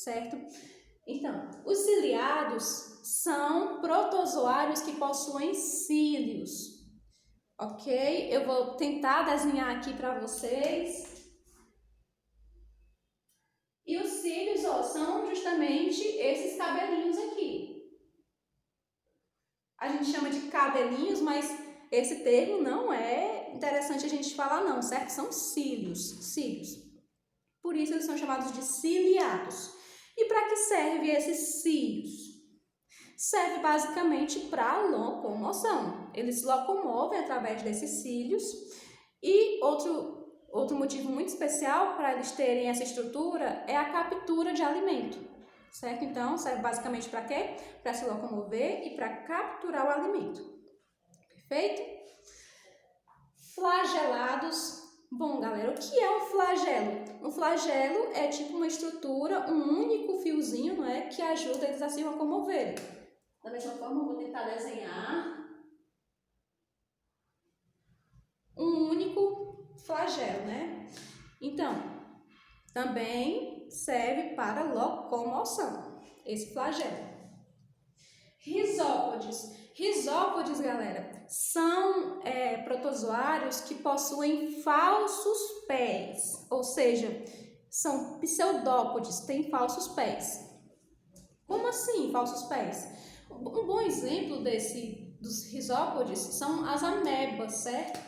certo? Então, os ciliados são protozoários que possuem cílios, ok? Eu vou tentar desenhar aqui para vocês. E os cílios, ó, são justamente esses cabelinhos aqui. A gente chama de cabelinhos, mas esse termo não é interessante a gente falar não, certo? São cílios. Por isso eles são chamados de ciliados. E para que serve esses cílios? Serve basicamente para locomoção. Eles se locomovem através desses cílios. E outro motivo muito especial para eles terem essa estrutura é a captura de alimento, certo? Então, serve basicamente para quê? Para se locomover e para capturar o alimento. Perfeito? Flagelados. Bom, galera, o que é um flagelo? Um flagelo é tipo uma estrutura, um único fiozinho, não é, que ajuda eles a se locomoverem. Da mesma forma, eu vou tentar desenhar um único flagelo, né? Então, também serve para locomoção, esse flagelo. Risópodes. Risópodes, galera, são protozoários que possuem falsos pés, ou seja, são pseudópodes, têm falsos pés. Como assim, falsos pés? Um bom exemplo dos risópodes são as amebas, certo?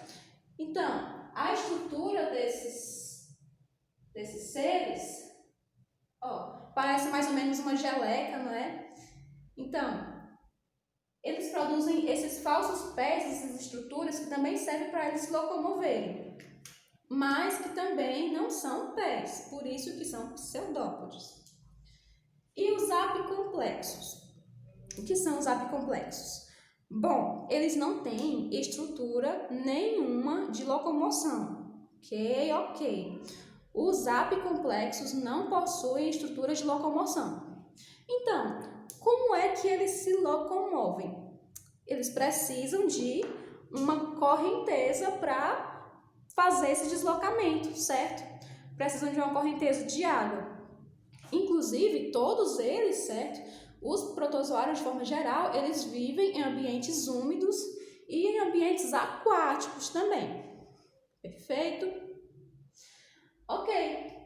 Então, a estrutura desses seres, ó, parece mais ou menos uma geleca, não é? Então, eles produzem esses falsos pés, essas estruturas que também servem para eles se locomoverem, mas que também não são pés, por isso que são pseudópodes. E os apicomplexos? O que são os apicomplexos? Bom, eles não têm estrutura nenhuma de locomoção, ok? Os apicomplexos não possuem estrutura de locomoção. Então, como é que eles se locomovem? Eles precisam de uma correnteza para fazer esse deslocamento, certo? Precisam de uma correnteza de água. Inclusive, todos eles, certo? Os protozoários, de forma geral, eles vivem em ambientes úmidos e em ambientes aquáticos também. Perfeito? Ok.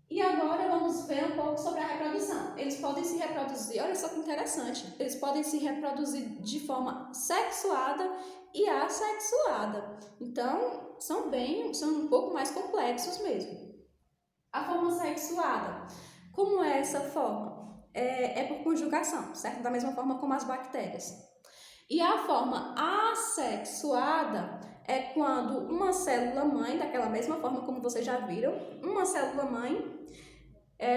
E agora vamos ver um pouco sobre a reprodução. Eles podem se reproduzir, olha só que interessante, eles podem se reproduzir de forma sexuada e assexuada. Então, são um pouco mais complexos mesmo. A forma sexuada, como é essa forma? É por conjugação, certo? Da mesma forma como as bactérias. E a forma assexuada é quando uma célula-mãe, daquela mesma forma como vocês já viram, uma célula-mãe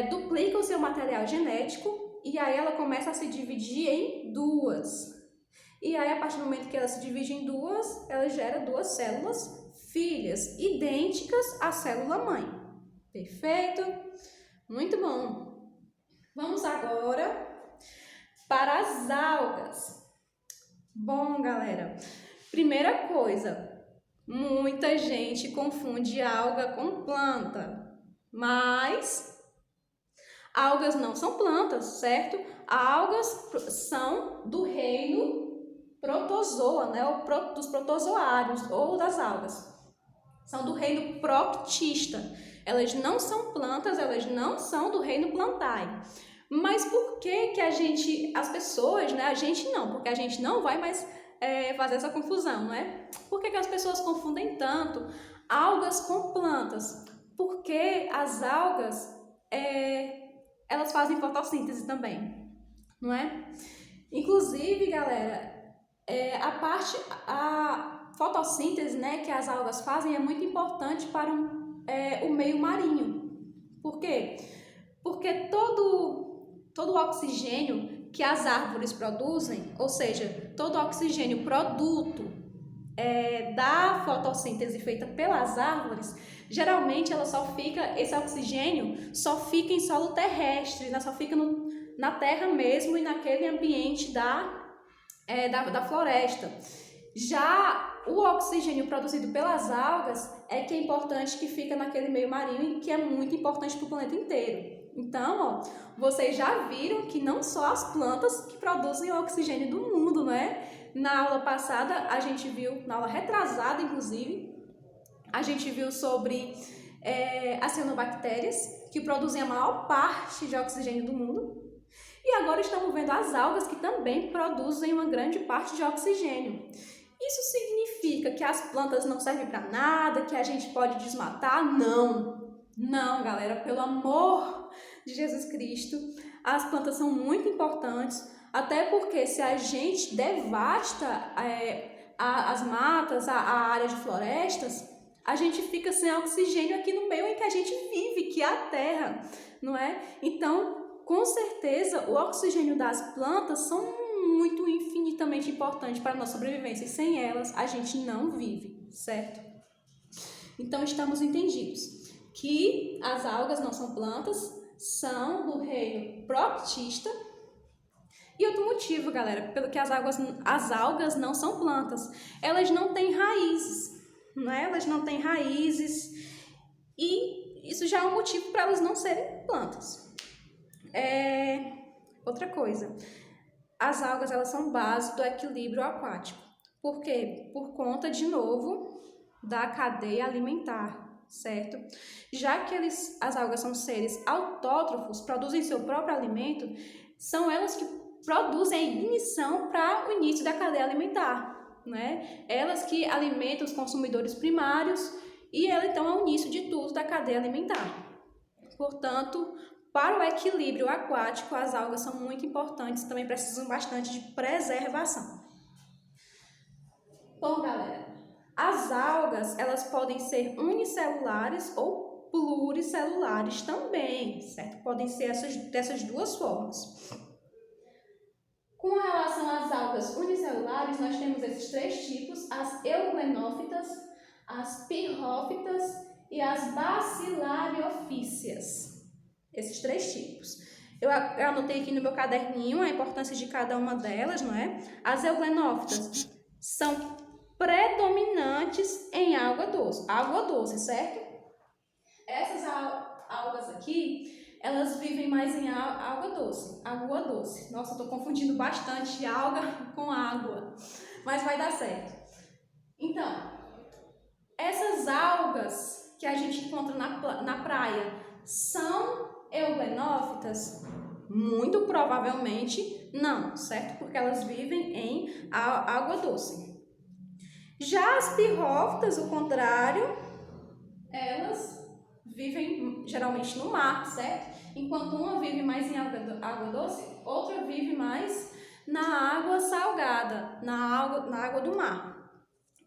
duplica o seu material genético e aí ela começa a se dividir em duas. E aí, a partir do momento que ela se divide em duas, ela gera duas células filhas, idênticas à célula-mãe. Perfeito? Muito bom! Vamos agora para as algas. Bom, galera, primeira coisa, muita gente confunde alga com planta, mas algas não são plantas, certo? Algas são do reino protozoa, né? Dos protozoários ou das algas. São do reino proctista. Elas não são plantas, elas não são do reino plantae. Mas por que as pessoas, né? A gente não, porque a gente não vai mais fazer essa confusão, né? Por que as pessoas confundem tanto algas com plantas? Porque as algas, elas fazem fotossíntese também, não é? Inclusive, galera, a fotossíntese, né, que as algas fazem é muito importante para o meio marinho. Por quê? Porque todo o oxigênio que as árvores produzem, ou seja, todo o oxigênio produto da fotossíntese feita pelas árvores, geralmente esse oxigênio só fica em solo terrestre, né? Só fica na terra mesmo e naquele ambiente da floresta. Já o oxigênio produzido pelas algas é que é importante, que fica naquele meio marinho e que é muito importante para o planeta inteiro. Então, ó, vocês já viram que não só as plantas que produzem o oxigênio do mundo, não é? Na aula passada, a gente viu, na aula retrasada, inclusive, a gente viu sobre as cianobactérias, que produzem a maior parte de oxigênio do mundo. E agora estamos vendo as algas, que também produzem uma grande parte de oxigênio. Isso significa que as plantas não servem para nada, que a gente pode desmatar? Não! Não, galera, pelo amor de Jesus Cristo, as plantas são muito importantes, até porque se a gente devasta as matas, a área de florestas, a gente fica sem oxigênio aqui no meio em que a gente vive, que é a Terra, não é? Então, com certeza, o oxigênio das plantas são muito infinitamente importantes para a nossa sobrevivência, e sem elas a gente não vive, certo? Então, estamos entendidos que as algas não são plantas, são do reino proticista. E outro motivo, galera, pelo que as algas não são plantas, elas não têm raízes, não é? Elas não têm raízes, e isso já é um motivo para elas não serem plantas. Outra coisa, as algas, elas são base do equilíbrio aquático. Por quê? Por conta, de novo, da cadeia alimentar, certo? Já que as algas são seres autótrofos, produzem seu próprio alimento, são elas que produzem a ignição para o início da cadeia alimentar, né? Elas que alimentam os consumidores primários e ela, então, é o início de tudo da cadeia alimentar. Portanto, para o equilíbrio aquático, as algas são muito importantes, também precisam bastante de preservação. Bom, galera, as algas, elas podem ser unicelulares ou pluricelulares também, certo? Podem ser dessas duas formas. Com relação às algas unicelulares, nós temos esses três tipos: as euglenófitas, as pirrófitas e as bacilariofíceas. Esses três tipos. Eu anotei aqui no meu caderninho a importância de cada uma delas, não é? As euglenófitas são predominantes em água doce, certo? Essas algas aqui, elas vivem mais em água doce. Nossa, eu tô confundindo bastante alga com água, mas vai dar certo. Então, essas algas que a gente encontra na praia são euglenófitas? Muito provavelmente não, certo? Porque elas vivem em água doce. Já as pirrófitas, o contrário, elas vivem geralmente no mar, certo? Enquanto uma vive mais em água doce, outra vive mais na água salgada, na água do mar.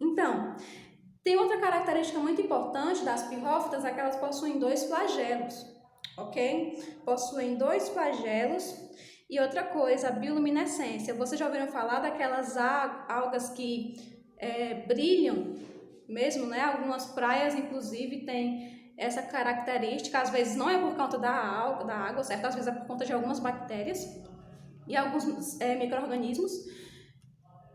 Então, tem outra característica muito importante das pirrófitas, é que elas possuem 2 flagelos, ok? Possuem 2 flagelos. E outra coisa, a bioluminescência. Vocês já ouviram falar daquelas algas que brilham mesmo, né? Algumas praias, inclusive, têm essa característica. Às vezes não é por conta da água, certo? Às vezes é por conta de algumas bactérias e alguns micro-organismos.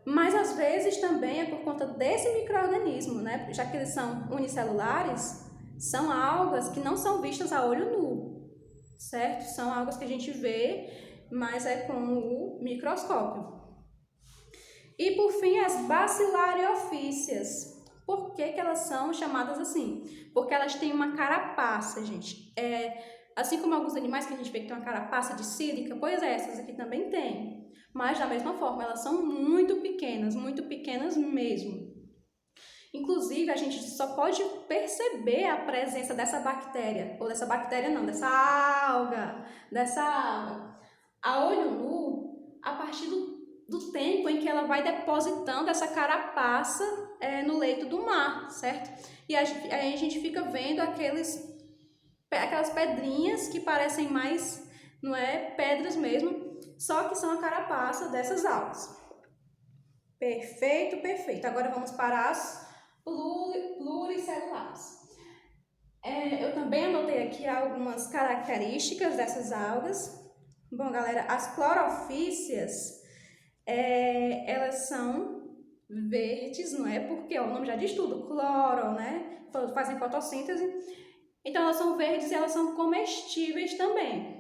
Mas às vezes também é por conta desse micro-organismo, né? Já que eles são unicelulares, são algas que não são vistas a olho nu, certo? São algas que a gente vê, mas é com o microscópio. E por fim, as bacilariofíceas. Por que elas são chamadas assim? Porque elas têm uma carapaça, gente. Assim como alguns animais que a gente vê que tem uma carapaça de sílica, pois essas aqui também têm. Mas da mesma forma, elas são muito pequenas mesmo. Inclusive, a gente só pode perceber a presença dessa bactéria, ou dessa alga, a olho nu, a partir do tempo em que ela vai depositando essa carapaça no leito do mar, certo? E aí a gente fica vendo aquelas pedrinhas que parecem mais, não é, pedras mesmo, só que são a carapaça dessas algas. Perfeito. Agora vamos para as pluricelulares. Eu também anotei aqui algumas características dessas algas. Bom, galera, as clorofíceas, elas são verdes, não é? Porque o nome já diz tudo, cloro, né? Fazem fotossíntese. Então elas são verdes e elas são comestíveis também.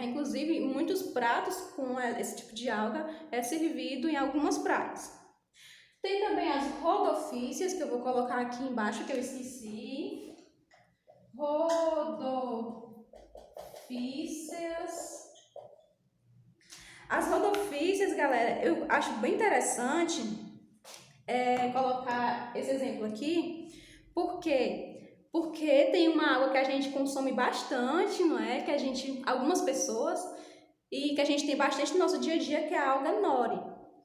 Inclusive, muitos pratos com esse tipo de alga é servido em algumas praias. Tem também as rodofícias, que eu vou colocar aqui embaixo, que eu esqueci. Rodofícias. As rodofícias, galera, eu acho bem interessante colocar esse exemplo aqui. Por quê? Porque tem uma água que a gente consome bastante, não é? Algumas pessoas, e que a gente tem bastante no nosso dia a dia, que é a alga nori.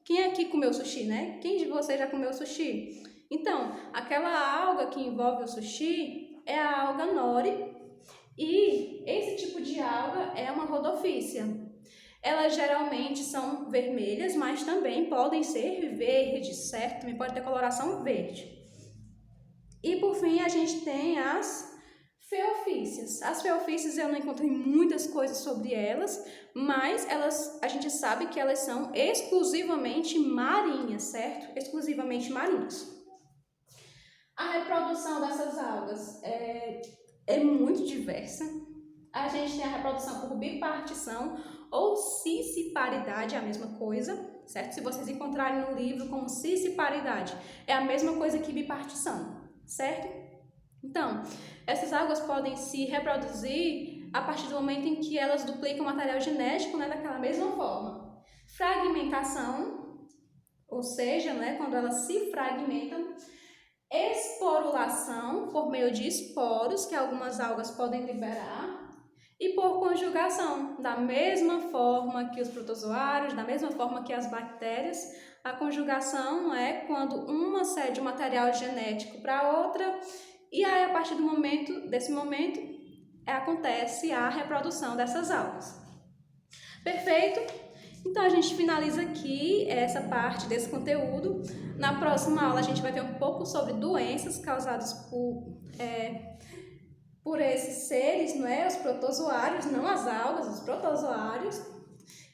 Quem aqui comeu sushi, né? Quem de vocês já comeu sushi? Então, aquela alga que envolve o sushi é a alga nori, e esse tipo de alga é uma rodofícia. Elas geralmente são vermelhas, mas também podem ser verdes, certo? Também pode ter coloração verde. E por fim a gente tem as feofícias. As feofícias eu não encontrei muitas coisas sobre elas, mas a gente sabe que elas são exclusivamente marinhas, certo? Exclusivamente marinhas. A reprodução dessas algas é muito diversa. A gente tem a reprodução por bipartição ou cisciparidade, é a mesma coisa, certo? Se vocês encontrarem no livro como cisciparidade, é a mesma coisa que bipartição, certo? Então, essas algas podem se reproduzir a partir do momento em que elas duplicam o material genético, né, daquela mesma forma. Fragmentação, ou seja, né, quando elas se fragmentam. Esporulação, por meio de esporos que algumas algas podem liberar. E por conjugação, da mesma forma que os protozoários, da mesma forma que as bactérias, a conjugação é quando uma cede o material genético para a outra, e aí a partir desse momento acontece a reprodução dessas algas. Perfeito? Então a gente finaliza aqui essa parte desse conteúdo. Na próxima aula a gente vai ver um pouco sobre doenças causadas por esses seres, não é? Os protozoários, não as algas, os protozoários.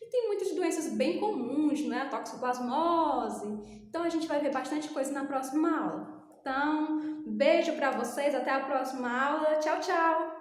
E tem muitas doenças bem comuns, não é? A toxoplasmose. Então a gente vai ver bastante coisa na próxima aula. Então, beijo para vocês, até a próxima aula. Tchau, tchau!